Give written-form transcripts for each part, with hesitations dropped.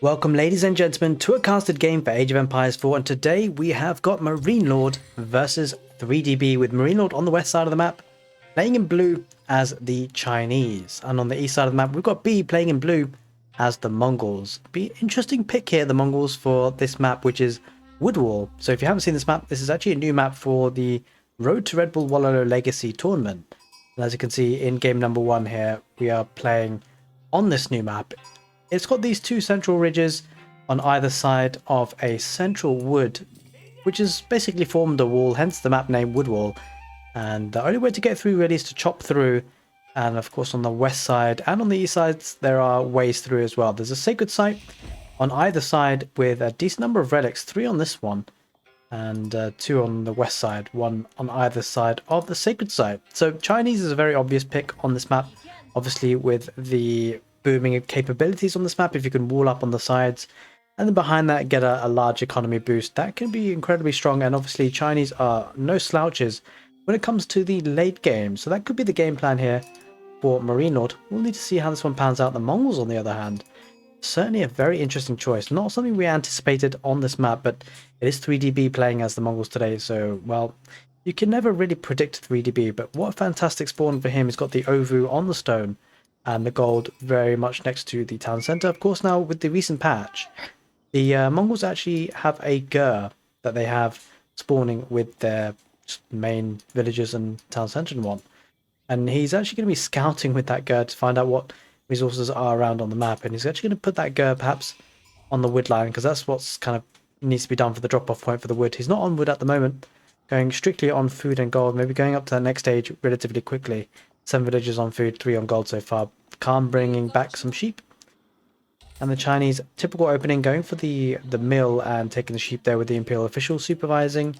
Welcome ladies and gentlemen to a casted game for Age of Empires 4, and today we have got MarineLord versus 3DB with MarineLord on the west side of the map playing in blue as the Chinese, and on the east side of the map we've got B playing in blue as the Mongols. Be an interesting pick here, the Mongols, for this map, which is Woodwall. So if you haven't seen this map, this is actually a new map for the Road to Red Bull Wololo Legacy tournament, and as you can see in game number 1 here we are playing on this new map. It's got these two central ridges on either side of a central wood, which has basically formed a wall, hence the map name Woodwall. And the only way to get through really is to chop through. And of course on the west side and on the east sides there are ways through as well. There's a sacred site on either side with a decent number of relics, 3 on this one and 2 on the west side, 1 on either side of the sacred site. So Chinese is a very obvious pick on this map, obviously with the booming capabilities on this map. If you can wall up on the sides and then behind that get a large economy boost, that can be incredibly strong. And obviously Chinese are no slouches when it comes to the late game, so that could be the game plan here for MarineLord. We'll need to see how this one pans out. The Mongols, on the other hand, certainly a very interesting choice. Not something we anticipated on this map, but it is 3DB playing as the Mongols today, so well, you can never really predict 3DB. But what a fantastic spawn for him. He's got the Aoe4 on the stone and the gold very much next to the town center. Of course, now with the recent patch, the Mongols actually have a Gur that they have spawning with their main villages and town center and one. And he's actually going to be scouting with that Gur to find out what resources are around on the map. And he's actually going to put that Gur perhaps on the wood line, because that's what's kind of needs to be done for the drop-off point for the wood. He's not on wood at the moment, going strictly on food and gold, maybe going up to that next stage relatively quickly. 7 villagers on food, 3 on gold so far. Khan bringing back some sheep. And the Chinese, typical opening, going for the mill and taking the sheep there with the Imperial official supervising.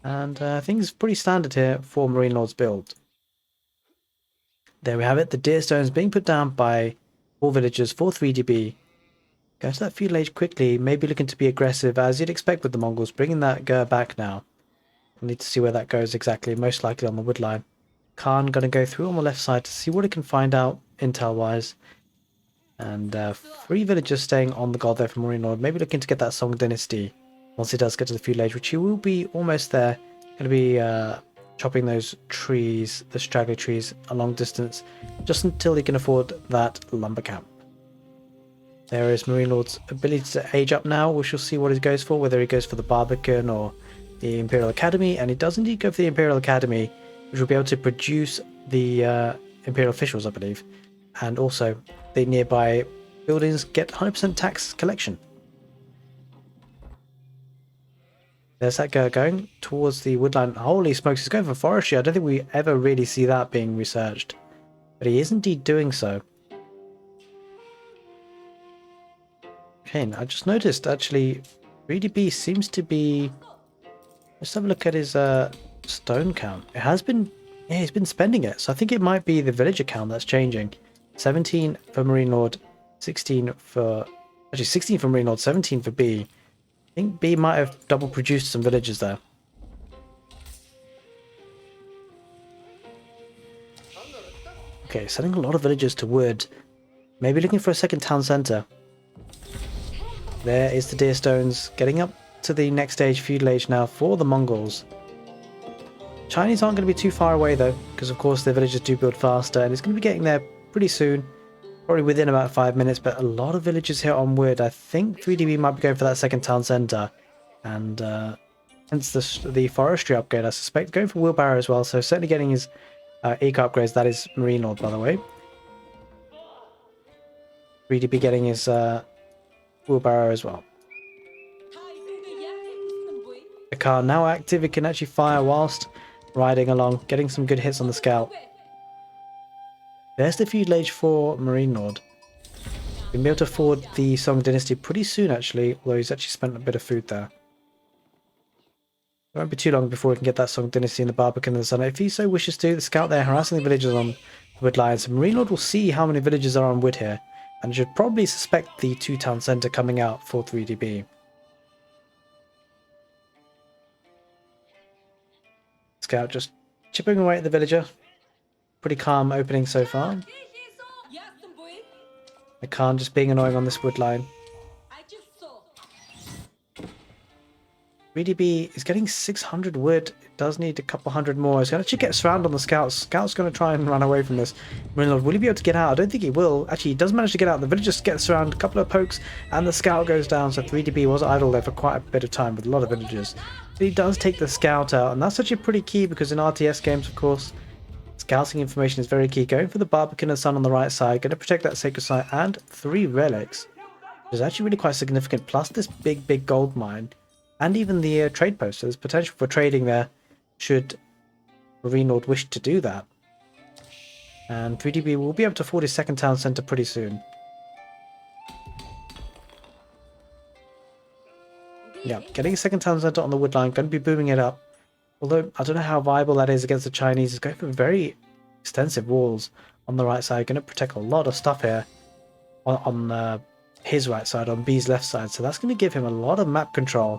And things pretty standard here for MarineLord's build. There we have it, the deer stones being put down by 4 villagers for 3DB. Going to that feudal age quickly, maybe looking to be aggressive as you'd expect with the Mongols, bringing that Gur back now. We'll need to see where that goes exactly, most likely on the wood line. Khan going to go through on the left side to see what he can find out intel-wise. And 3 villagers staying on the gold there for MarineLord, maybe looking to get that Song Dynasty once he does get to the feudal age, which he will be almost there. Going to be chopping those trees, the straggly trees, a long distance, just until he can afford that lumber camp. There is MarineLord's ability to age up now. We shall see what he goes for, whether he goes for the Barbican or the Imperial Academy. And he does indeed go for the Imperial Academy, which will be able to produce the Imperial officials, I believe. And also, the nearby buildings get 100% tax collection. There's that Gur going towards the woodline. Holy smokes, he's going for forestry. I don't think we ever really see that being researched. But he is indeed doing so. Okay, I just noticed, actually, 3DB seems to be... Let's have a look at his stone count. It has been... Yeah, he's been spending it. So I think it might be the villager count that's changing. 17 for MarineLord, 16 for... Actually, 16 for MarineLord, 17 for B. I think B might have double produced some villagers there. Okay, sending a lot of villagers to wood. Maybe looking for a second town center. There is the deer stones, getting up to the next stage, feudal age now for the Mongols. Chinese aren't going to be too far away though, because of course their villagers do build faster, and it's going to be getting there pretty soon, probably within about 5 minutes. But a lot of villagers here on wood. I think 3DB might be going for that second town center, and hence the forestry upgrade, I suspect. Going for wheelbarrow as well, so certainly getting his eco upgrades. That is MarineLord, by the way. 3DB getting his wheelbarrow as well. The car now active, it can actually fire whilst riding along, getting some good hits on the scout. There's the feudal age for MarineLord. We'll be able to afford the Song Dynasty pretty soon actually, although he's actually spent a bit of food there. It won't be too long before we can get that Song Dynasty in the Barbican in the sun, if he so wishes to. The scout there harassing the villagers on the wood lines. So MarineLord will see how many villagers are on wood here, and should probably suspect the 2 town center coming out for 3DB. Scout just chipping away at the villager. Pretty calm opening so far. The Khan just being annoying on this wood line. 3DB is getting 600 wood. It does need a couple hundred more. It's going to actually get surrounded on the scouts. Scout's going to try and run away from this. MarineLord, will he be able to get out? I don't think he will. Actually, he does manage to get out. The villagers gets around, a couple of pokes, and the scout goes down. So 3DB was idle there for quite a bit of time with a lot of villagers. But he does take the scout out, and that's actually pretty key because in RTS games, of course, scouting information is very key. Going for the Barbican and Sun on the right side, going to protect that sacred site and 3 relics, which is actually really quite significant. Plus this big gold mine. And even the trade post, so there's potential for trading there should MarineLord wish to do that. And 3DB will be able to afford his second town centre pretty soon. Yeah, getting a second town centre on the wood line, going to be booming it up. Although, I don't know how viable that is against the Chinese. He's going for very extensive walls on the right side, going to protect a lot of stuff here on his right side, on B's left side. So that's going to give him a lot of map control.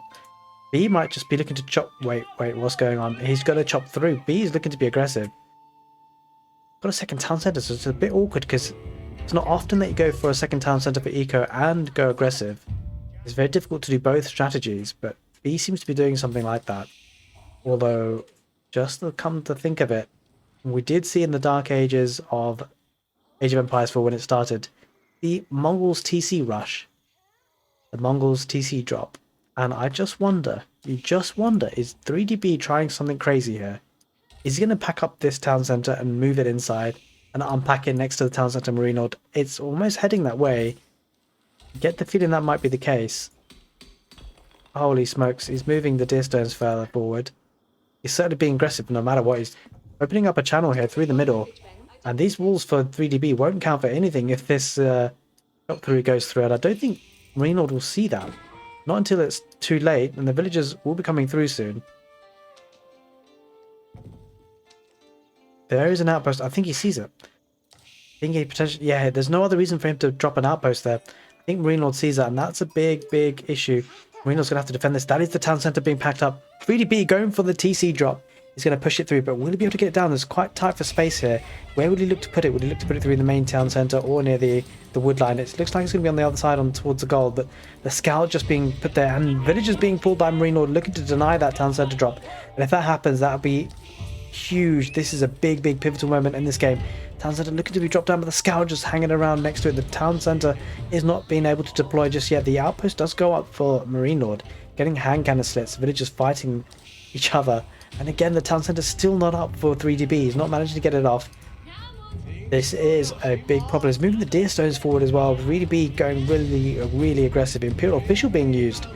B might just be looking to chop... Wait, what's going on? He's got to chop through. B is looking to be aggressive. Got a second town centre, so it's a bit awkward because it's not often that you go for a second town centre for eco and go aggressive. It's very difficult to do both strategies, but B seems to be doing something like that. Although, just to come to think of it, we did see in the dark ages of Age of Empires 4 when it started, the Mongols TC rush, the Mongols TC drop. And I just wonder, is 3DB trying something crazy here? Is he going to pack up this town centre and move it inside and unpack it next to the town centre MarineLord? It's almost heading that way. Get the feeling that might be the case. Holy smokes, he's moving the deer stones further forward. He's certainly being aggressive no matter what. He's opening up a channel here through the middle. And these walls for 3DB won't count for anything if this chop through goes through. And I don't think MarineLord will see that. Not until it's too late, and the villagers will be coming through soon. There is an outpost. I think he sees it. I think he potentially... Yeah, there's no other reason for him to drop an outpost there. I think MarineLord sees that, and that's a big issue. MarineLord's going to have to defend this. That is the town centre being packed up. 3DB going for the TC drop. He's going to push it through, but will he be able to get it down? There's quite tight for space here. Where would he look to put it? Would he look to put it through the main town centre or near the wood line? It looks like it's going to be on the other side towards the gold, but the scout just being put there and villagers being pulled by MarineLord looking to deny that town centre drop. And if that happens, that would be huge. This is a big pivotal moment in this game. Town centre looking to be dropped down, but the scout just hanging around next to it. The town centre is not being able to deploy just yet. The outpost does go up for MarineLord, getting hand cannon slits, villagers fighting each other. And again, the town centre still not up for 3DB. He's not managed to get it off. This is a big problem. He's moving the deer stones forward as well. 3DB going really aggressive. Imperial official being used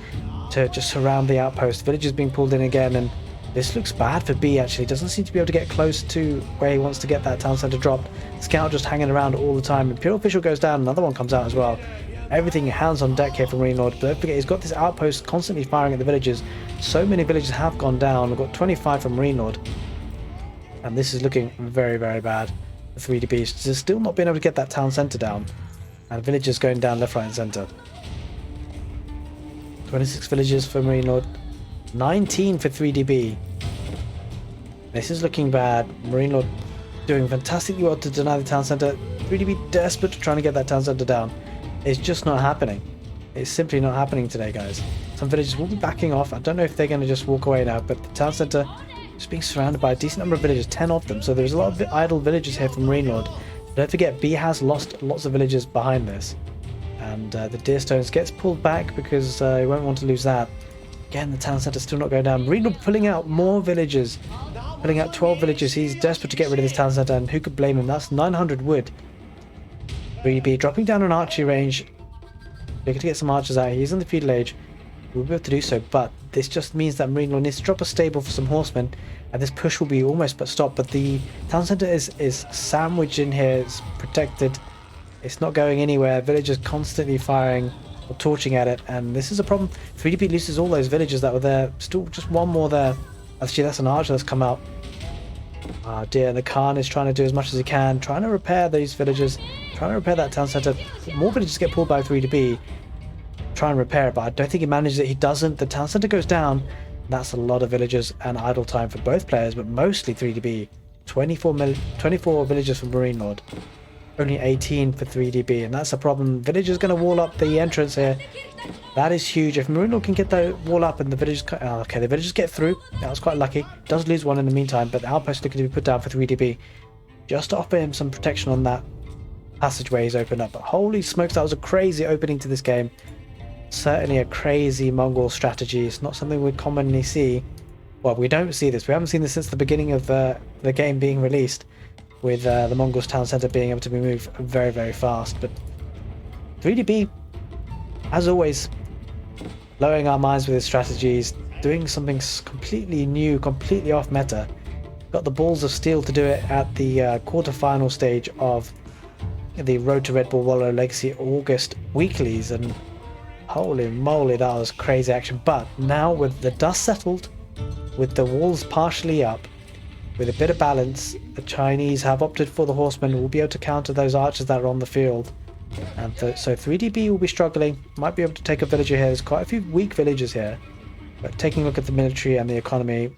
to just surround the outpost. Villagers being pulled in again, and this looks bad for B actually. Doesn't seem to be able to get close to where he wants to get that town centre dropped. Scout just hanging around all the time. Imperial official goes down. Another one comes out as well. Everything hands on deck here for MarineLord. But don't forget, he's got this outpost constantly firing at the villagers. So many villagers have gone down. We've got 25 from MarineLord. And this is looking very bad for 3DB. He's still not been able to get that town centre down. And villagers going down left, right and centre. 26 villagers for MarineLord. 19 for 3DB. This is looking bad. MarineLord doing fantastically well to deny the town centre. 3DB desperate to trying to get that town centre down. It's just not happening. It's simply not happening today, guys. Some villagers will be backing off. I don't know if they're going to just walk away now, but the town centre is being surrounded by a decent number of villagers, 10 of them. So there's a lot of idle villagers here from MarineLord. Don't forget, B has lost lots of villagers behind this. And the deer stones gets pulled back because he won't want to lose that. Again, the town centre still not going down. MarineLord pulling out more villagers. Pulling out 12 villagers. He's desperate to get rid of this town centre, and who could blame him? That's 900 wood. 3DB dropping down on archery range. Looking to get some archers out. He's in the feudal age. We'll be able to do so, but this just means that MarineLord needs to drop a stable for some horsemen, and this push will be almost but stopped. But the town centre is sandwiched in here. It's protected. It's not going anywhere. Villagers constantly firing or torching at it, and this is a problem. 3DB loses all those villagers that were there. Still just one more there. Actually, that's an archer that's come out. Ah dear, the Khan is trying to do as much as he can, trying to repair these villagers, trying to repair that town centre. More villagers get pulled by 3DB, try and repair it, but I don't think he manages it. He doesn't. The town centre goes down. That's a lot of villagers and idle time for both players, but mostly 3DB. 24 villagers from MarineLord. only 18 for 3DB, and that's a problem. Village is going to wall up the entrance here. That is huge. If MarineLord can get the wall up and the villagers... Oh, okay, the villagers get through. That was quite lucky. Does lose one in the meantime, but the outpost looking to be put down for 3DB. Just to offer him some protection on that passageway he's opened up. But holy smokes, that was a crazy opening to this game. Certainly a crazy Mongol strategy. It's not something we commonly see. Well, we don't see this. We haven't seen this since the beginning of the game being released, with the Mongols town centre being able to be moved very, very fast. But 3DB, as always, blowing our minds with his strategies, doing something completely new, completely off meta. Got the balls of steel to do it at the quarterfinal stage of the Road to Red Bull Wololo Legacy August weeklies, and holy moly, that was crazy action. But now with the dust settled, with the walls partially up, with a bit of balance, the Chinese have opted for the horsemen. Will be able to counter those archers that are on the field. And so 3DB will be struggling. Might be able to take a villager here. There's quite a few weak villagers here. But taking a look at the military and the economy,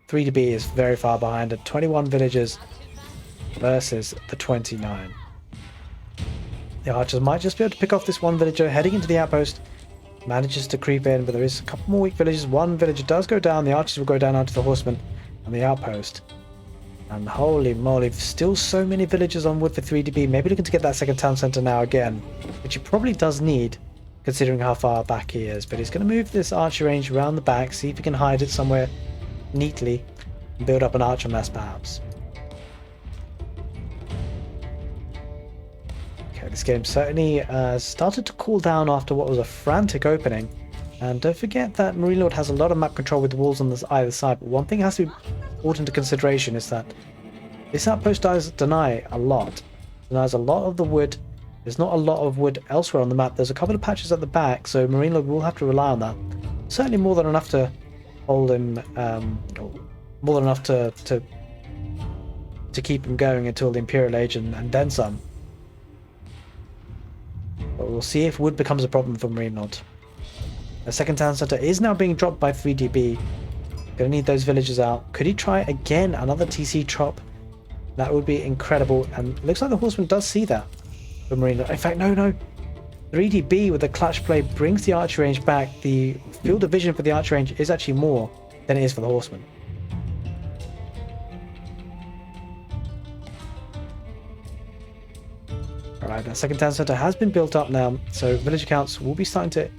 3DB is very far behind at 21 villagers versus the 29. The archers might just be able to pick off this one villager heading into the outpost. Manages to creep in, but there is a couple more weak villagers. One villager does go down. The archers will go down onto the horsemen and the outpost. And holy moly, still so many villagers on wood for 3DB. Maybe looking to get that second town centre now again, which he probably does need, considering how far back he is. But he's going to move this archer range around the back, see if he can hide it somewhere neatly, and build up an archer mass perhaps. Okay, this game certainly started to cool down after what was a frantic opening. And don't forget that MarineLord has a lot of map control with the walls on either side. But one thing has to be brought into consideration is that this outpost does deny a lot. Denies a lot of the wood. There's not a lot of wood elsewhere on the map. There's a couple of patches at the back, so MarineLord will have to rely on that. Certainly more than enough to hold him, more than enough to keep him going until the Imperial Age and then some. But we'll see if wood becomes a problem for MarineLord. The second town centre is now being dropped by 3DB. Gonna need those villagers out. Could he try again another TC chop? That would be incredible. And it looks like the horseman does see that for MarineLord. In fact, no. 3DB with the clutch play brings the archer range back. The field of vision for the archer range is actually more than it is for the horseman. Alright, that second town centre has been built up now, so villager counts will be starting to,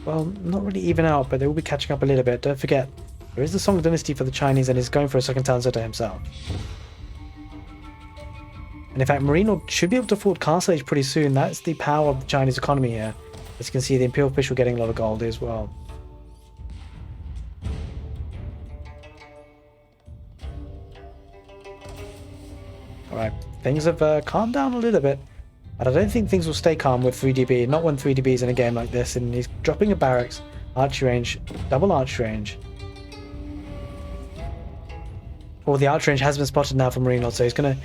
well, not really even out, but they will be catching up a little bit. Don't forget, there is the Song Dynasty for the Chinese, and he's going for a second town centre himself. And in fact, MarineLord should be able to afford Castle Age pretty soon. That's the power of the Chinese economy here. As you can see, the Imperial Official getting a lot of gold as well. Alright, things have calmed down a little bit. But I don't think things will stay calm with 3DB. Not when 3DB is in a game like this. And he's dropping a barracks, archer range, double archer range. Well, the archer range has been spotted now from MarineLord, so he's gonna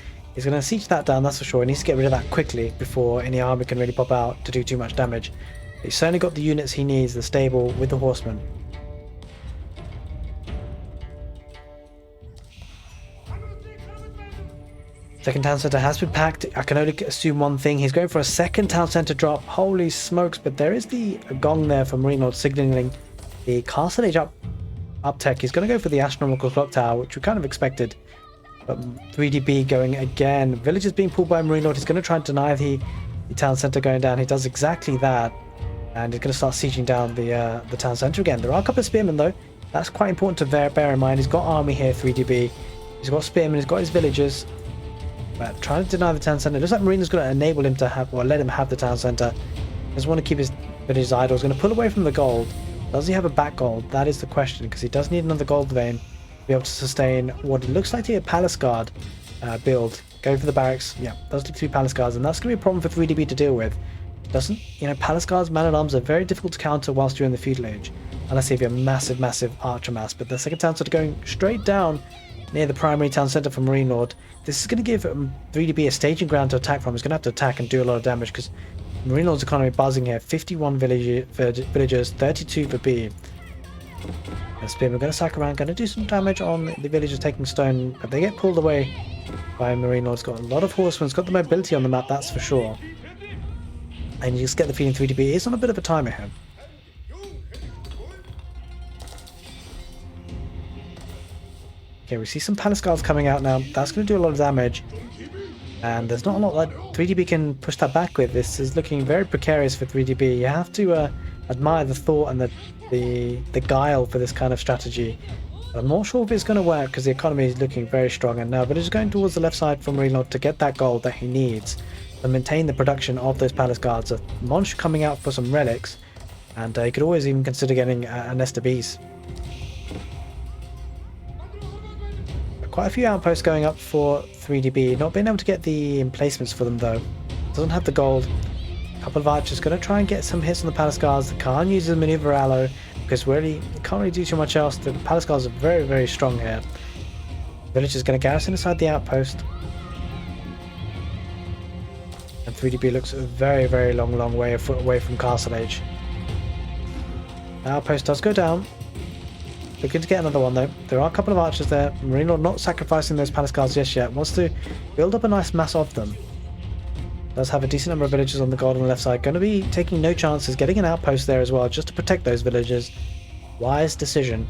siege that down, that's for sure. He needs to get rid of that quickly before any army can really pop out to do too much damage. He's certainly got the units he needs, the stable with the horsemen. Second town centre has been packed. I can only assume one thing. He's going for a second town centre drop. Holy smokes, but there is the gong there for MarineLord signalling the Castle Age up tech. He's going to go for the astronomical clock tower, which we kind of expected. But 3DB going again. Villagers being pulled by MarineLord. He's going to try and deny the town centre going down. He does exactly that. And he's going to start sieging down the town centre again. There are a couple of spearmen though. That's quite important to bear in mind. He's got army here, 3DB. He's got spearmen, he's got his villagers. But trying to deny the town centre. It looks like MarineLord's going to enable him to have, or let him have the town centre. Doesn't want to keep his villagers idle. He's going to pull away from the gold. Does he have a back gold? That is the question, because he does need another gold vein to be able to sustain what it looks like to be a palace guard build. Go for the barracks. Yeah, does look to be palace guards, and that's going to be a problem for 3DB to deal with. Doesn't, palace guards, man-at-arms are very difficult to counter whilst you're in the feudal age, unless you have a massive archer mass. But the second town centre going straight down near the primary town centre for MarineLord. This is going to give 3DB a staging ground to attack from. He's going to have to attack and do a lot of damage, because MarineLord's economy buzzing here. 51 villagers, 32 for B. The spearmen are going to sack around, going to do some damage on the villagers taking stone, but they get pulled away by MarineLord's got a lot of horsemen, got the mobility on the map, that's for sure. And you just get the feeling 3DB is on a bit of a timer here. Okay, we see some palace guards coming out now. That's going to do a lot of damage. And there's not a lot that 3DB can push that back with. This is looking very precarious for 3DB. You have to admire the thought and the guile for this kind of strategy. I'm not sure if it's going to work because the economy is looking very strong, and now but it's going towards the left side from MarineLord to get that gold that he needs and maintain the production of those palace guards. A monster coming out for some relics, and he could always even consider getting a nest of bees. Quite a few outposts going up for 3DB, not being able to get the emplacements for them though. Doesn't have the gold. A couple of archers going to try and get some hits on the palace guards. They can't use the maneuver aloe because really can't really do too much else. The palace guards are very, very strong here. Village is going to garrison inside the outpost. And 3DB looks a very, very long way away from Castle Age. The outpost does go down. Looking to get another one though. There are a couple of archers there. MarineLord not sacrificing those palace guards just yet. Wants to build up a nice mass of them. Does have a decent number of villagers on the gold on the left side. Going to be taking no chances. Getting an outpost there as well just to protect those villagers. Wise decision.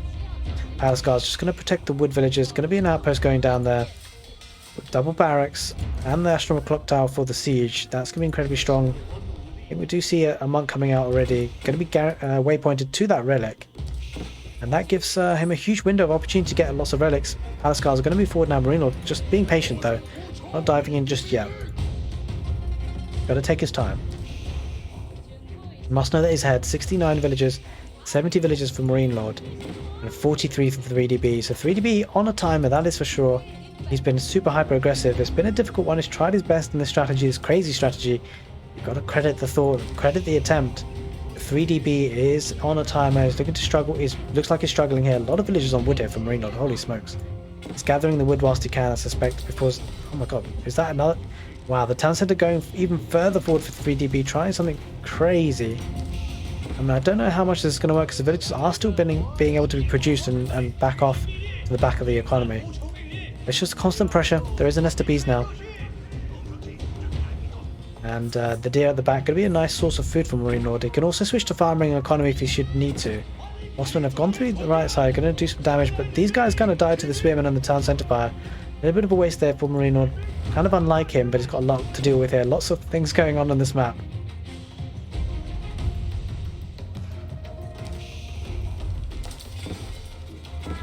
Palace guards just going to protect the wood villagers. Going to be an outpost going down there. With double barracks and the astronomical clock tower for the siege. That's going to be incredibly strong. I think we do see a monk coming out already. Going to be waypointed to that relic. And that gives him a huge window of opportunity to get lots of relics. Palace guards are going to move forward now. MarineLord just being patient though. Not diving in just yet. Got to take his time. Must know that he's had 69 villagers, 70 villagers for MarineLord, and 43 for 3DB. So 3DB on a timer, that is for sure. He's been super hyper aggressive. It's been a difficult one. He's tried his best in this strategy, this crazy strategy. You've got to credit the thought, credit the attempt. 3DB is on a timer. He's looking to struggle. Looks like he's struggling here. A lot of villagers on wood here for MarineLord. Holy smokes. He's gathering the wood whilst he can, I suspect, before... Oh my god, is that another... Wow, the town centre going even further forward for 3DB, trying something crazy. I mean, I don't know how much this is going to work because the villagers are still being able to be produced and back off to the back of the economy. It's just constant pressure. There is a nest of bees now. And the deer at the back going to be a nice source of food for MarineLord. He can also switch to farming economy if he should need to. Ostmen have gone through the right side, going to do some damage, but these guys kind of died to the spearmen and the town centre fire. A little bit of a waste there for MarineLord. Kind of unlike him, but he's got a lot to deal with here. Lots of things going on this map.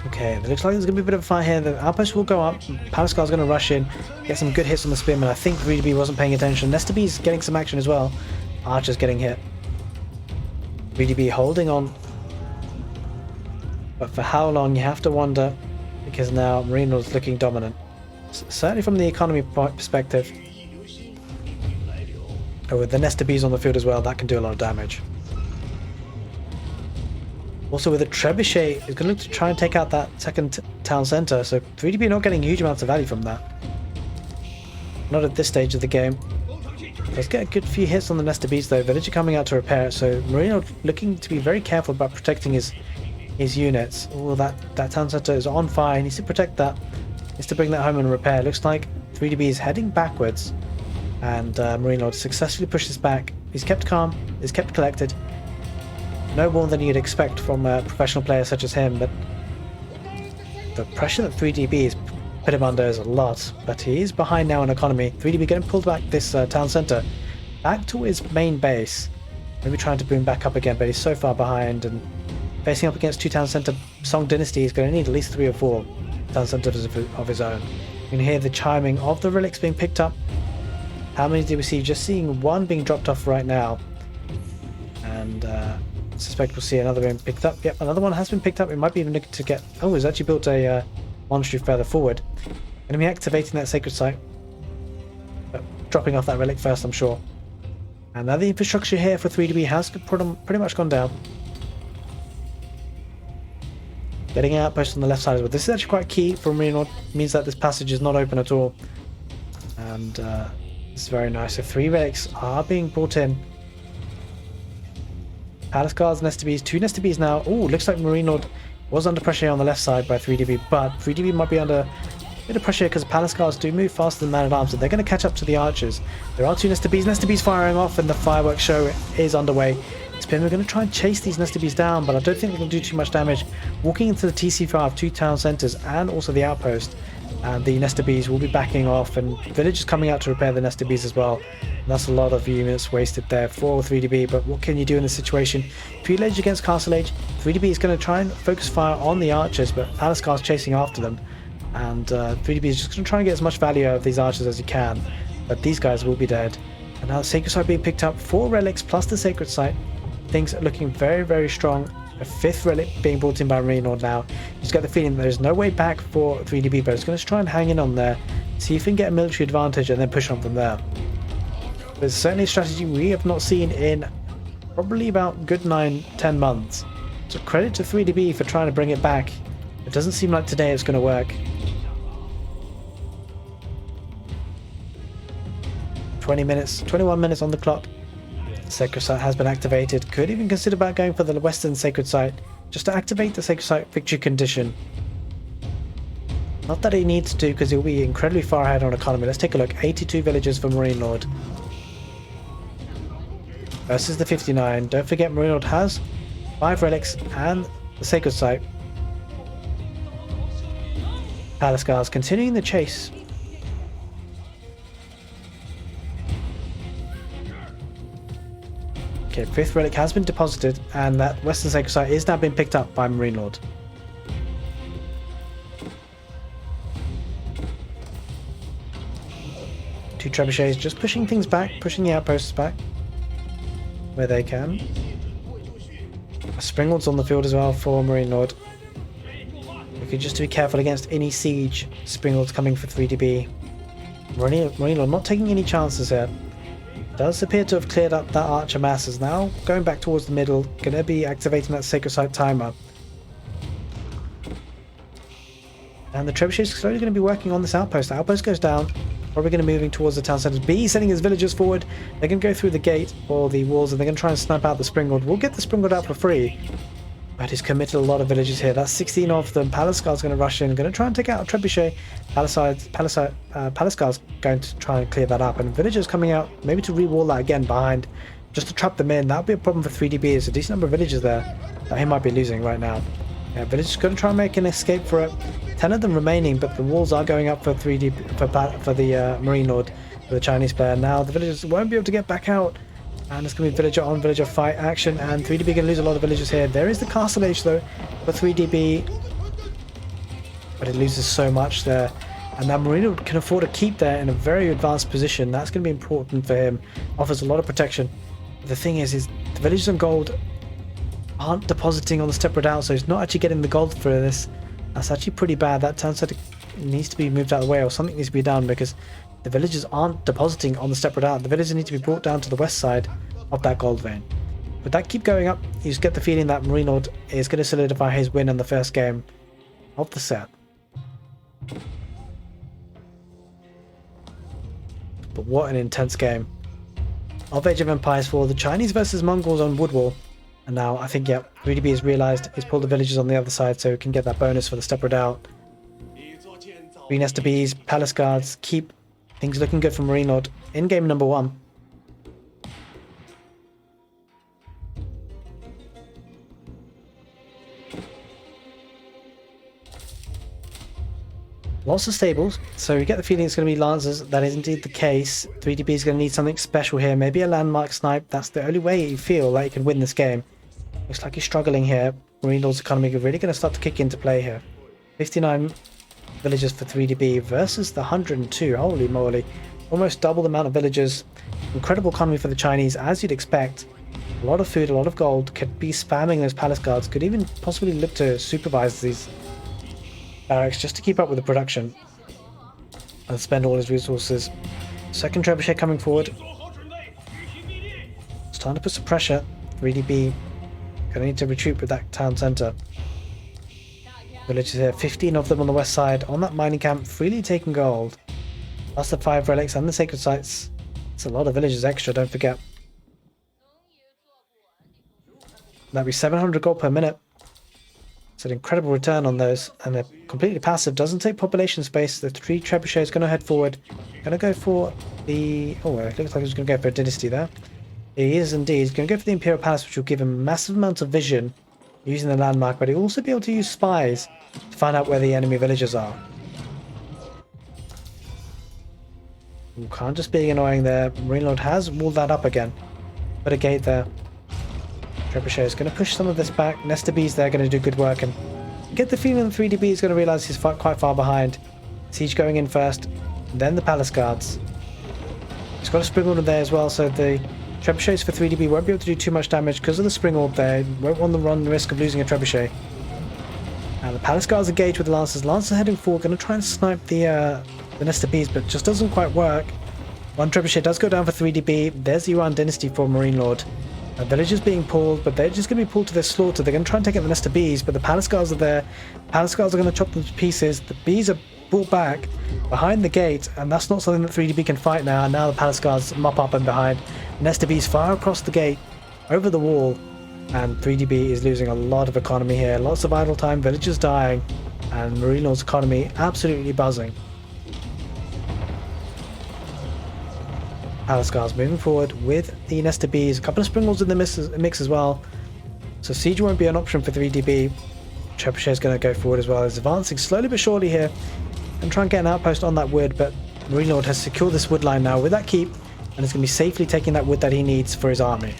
Okay, it looks like there's going to be a bit of a fight here. The outpost will go up. Palace Guard's going to rush in, get some good hits on the spearmen. I think 3DB wasn't paying attention. Nesta B's getting some action as well. Archer's getting hit. 3DB holding on. But for how long, you have to wonder, because now MarineLord's looking dominant. Certainly from the economy perspective. Oh, with the Nesta B's on the field as well, that can do a lot of damage. Also with a trebuchet, he's going to look to try and take out that second town centre, so 3DB not getting huge amounts of value from that. Not at this stage of the game. Let's get a good few hits on the Nesta B's though. Villager coming out to repair it, so MarineLord looking to be very careful about protecting his units. Oh, that town centre is on fire. He needs to protect that. He needs to bring that home and repair. Looks like 3DB is heading backwards, and MarineLord successfully pushes back. He's kept calm. He's kept collected. No more than you'd expect from a professional player such as him, but the pressure that 3DB has put him under is a lot. But he is behind now in economy. 3DB getting pulled back this town centre back to his main base. Maybe trying to boom back up again, but he's so far behind, and facing up against two town centre Song Dynasty, he's going to need at least 3 or 4 town centres of his own. You can hear the chiming of the relics being picked up. How many did we see? Just seeing one being dropped off right now. And I suspect we'll see another being picked up. Yep, another one has been picked up. It might be even looking to get... Oh, he's actually built a monastery further forward. Going to be activating that sacred site. But dropping off that relic first, I'm sure. And now the infrastructure here for 3DB has pretty much gone down. Getting an outpost on the left side as well. This is actually quite key for MarineLord. Means that this passage is not open at all. And it's very nice. So 3 relics are being brought in. Palace Guards, Nesta Bees, 2 Nesta Bees now. Oh, looks like MarineLord Was under pressure on the left side by 3DB, but 3DB might be under a bit of pressure because the Palace Guards do move faster than Man-at-Arms, so they're going to catch up to the archers. There are two Nesta Bees. Nesta Bees firing off, and the fireworks show is underway. Spin, we're going to try and chase these Nesta Bees down, but I don't think they're going to do too much damage. Walking into the TC5, two town centres, and also the outpost. And the Nesta Bees will be backing off, and villagers coming out to repair the Nesta Bees as well. And that's a lot of units wasted there for 3DB, but what can you do in this situation? Field Age against Castle Age, 3DB is going to try and focus fire on the archers, but Palace Guard's chasing after them. And 3DB is just going to try and get as much value out of these archers as he can, but these guys will be dead. And now the Sacred Site being picked up, 4 relics plus the Sacred Site. Things are looking very, very strong. A 5th relic being brought in by MarineLord now. You just get the feeling that there's no way back for 3DB, but it's going to try and hang in on there, see if we can get a military advantage and then push on from there. There's certainly a strategy we have not seen in probably about good 9-10 months. So credit to 3DB for trying to bring it back. It doesn't seem like today it's going to work. 20 minutes, 21 minutes on the clock. The Sacred Site has been activated. Could even consider about going for the Western Sacred Site, just to activate the Sacred Site victory condition. Not that he needs to, because he'll be incredibly far ahead on economy. Let's take a look. 82 villagers for MarineLord versus the 59. Don't forget MarineLord has 5 relics and the Sacred Site. Palace Guards continuing the chase. Okay, 5th relic has been deposited, and that Western Sacred Site is now being picked up by MarineLord. Two trebuchets just pushing things back, pushing the outposts back where they can. A Springalds on the field as well for MarineLord. We could just be careful against any siege Springalds coming for 3DB. MarineLord not taking any chances here. Does appear to have cleared up that archer masses now. Going back towards the middle, going to be activating that Sacred Site timer. And the trebuchet is slowly going to be working on this outpost. The outpost goes down. Probably going to be moving towards the town centre. B sending his villagers forward. They're going to go through the gate or the walls, and they're going to try and snipe out the Springald. We'll get the Springald out for free. But he's committed a lot of villagers here. That's 16 of them. Palace Guard's going to rush in. Going to try and take out a trebuchet. Palace Guard's going to try and clear that up. And villagers coming out, maybe to re-wall that again behind, just to trap them in. That would be a problem for 3DB. There's a decent number of villagers there that he might be losing right now. Yeah, villagers going to try and make an escape for it. 10 of them remaining, but the walls are going up for 3D for the MarineLord, for the Chinese player. Now the villagers won't be able to get back out. And it's going to be villager on villager fight action, and 3DB going to lose a lot of villagers here. There is the Castle Age though for 3DB, but it loses so much there. And now MarineLord can afford to keep there in a very advanced position. That's going to be important for him. Offers a lot of protection. But the thing is the villagers on gold aren't depositing on the step redoubt, so he's not actually getting the gold for this. That's actually pretty bad. That town center needs to be moved out of the way, or something needs to be done, because the villagers aren't depositing on the step redoubt. The villagers need to be brought down to the west side of that gold vein. With that keep going up, you just get the feeling that MarineLord is going to solidify his win in the first game of the set. But what an intense game of Age of Empires 4, the Chinese versus Mongols on Woodwall. And now I think, yeah, 3DB has realised he's pulled the villagers on the other side, so he can get that bonus for the step redoubt. 3 Nesta Bees, Palace Guards, keep things looking good for MarineLord in game number 1. Lots of stables, so you get the feeling it's going to be Lancers. That is indeed the case. 3DB is going to need something special here. Maybe a landmark snipe. That's the only way you feel like you can win this game. Looks like he's struggling here. MarineLord's economy is really going to start to kick into play here. 59 villagers for 3DB versus the 102. Holy moly. Almost double the amount of villagers. Incredible economy for the Chinese, as you'd expect. A lot of food, a lot of gold. Could be spamming those Palace Guards. Could even possibly look to supervise these barracks just to keep up with the production and spend all his resources. Second trebuchet coming forward. It's time to put some pressure. 3DB gonna need to retreat with that town centre. Villagers here, 15 of them on the west side on that mining camp, freely taking gold. Plus the 5 relics and the sacred sites. It's a lot of villagers extra, don't forget. That'd be 700 gold per minute. It's an incredible return on those, and they're completely passive. Doesn't take population space. The 3 trebuchets going to head forward. Going to go for the... Oh, it looks like he's going to go for a dynasty there. He is indeed. He's going to go for the Imperial Palace, which will give him massive amounts of vision using the landmark, but he'll also be able to use spies to find out where the enemy villagers are. Can't just be annoying there. MarineLord has walled that up again. Put a gate there. Trebuchet is going to push some of this back. Nesta B's there going to do good work, and get the feeling that 3DB is going to realize he's quite far behind. Siege going in first, then the Palace Guards. He's got a Spring Orb there as well, so the Trebuchets for 3DB won't be able to do too much damage because of the Spring Orb there. Won't want to run the risk of losing a Trebuchet. And the Palace Guards engage with the Lancers. Lancers heading forward, going to try and snipe the Nesta B's, but just doesn't quite work. One Trebuchet does go down for 3DB. There's the Iran Dynasty for MarineLord. Villagers being pulled, but they're just going to be pulled to their slaughter. They're going to try and take out the Nesta Bees, but the Palace Guards are there. Palace Guards are going to chop them to pieces. The Bees are brought back behind the gate, and that's not something that 3DB can fight now. And now the Palace Guards mop up and behind. Nesta Bees fire across the gate, over the wall, and 3DB is losing a lot of economy here. Lots of idle time, villagers dying, and MarineLord's economy absolutely buzzing. Palace Guards moving forward with the Nesta Bees. A couple of Spring Orbs in the mix as well. So Siege won't be an option for 3DB. Trebuchet is going to go forward as well. He's advancing slowly but surely here and try and get an outpost on that wood, but MarineLord has secured this wood line now with that keep, and is going to be safely taking that wood that he needs for his army.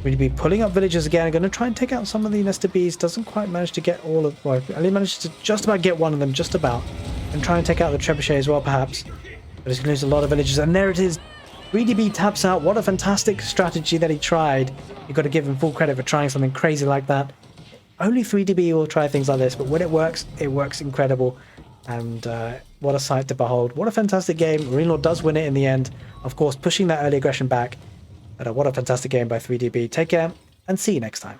3DB pulling up villagers again. Going to try and take out some of the Nesta Bees. Doesn't quite manage to get all of... Well, only managed to just about get one of them, just about. And try and take out the Trebuchet as well, perhaps. But he's going to lose a lot of villagers, and there it is. 3DB taps out. What a fantastic strategy that he tried. You've got to give him full credit for trying something crazy like that. Only 3DB will try things like this, but when it works incredible. And what a sight to behold. What a fantastic game. MarineLord does win it in the end. Of course, pushing that early aggression back. But what a fantastic game by 3DB. Take care, and see you next time.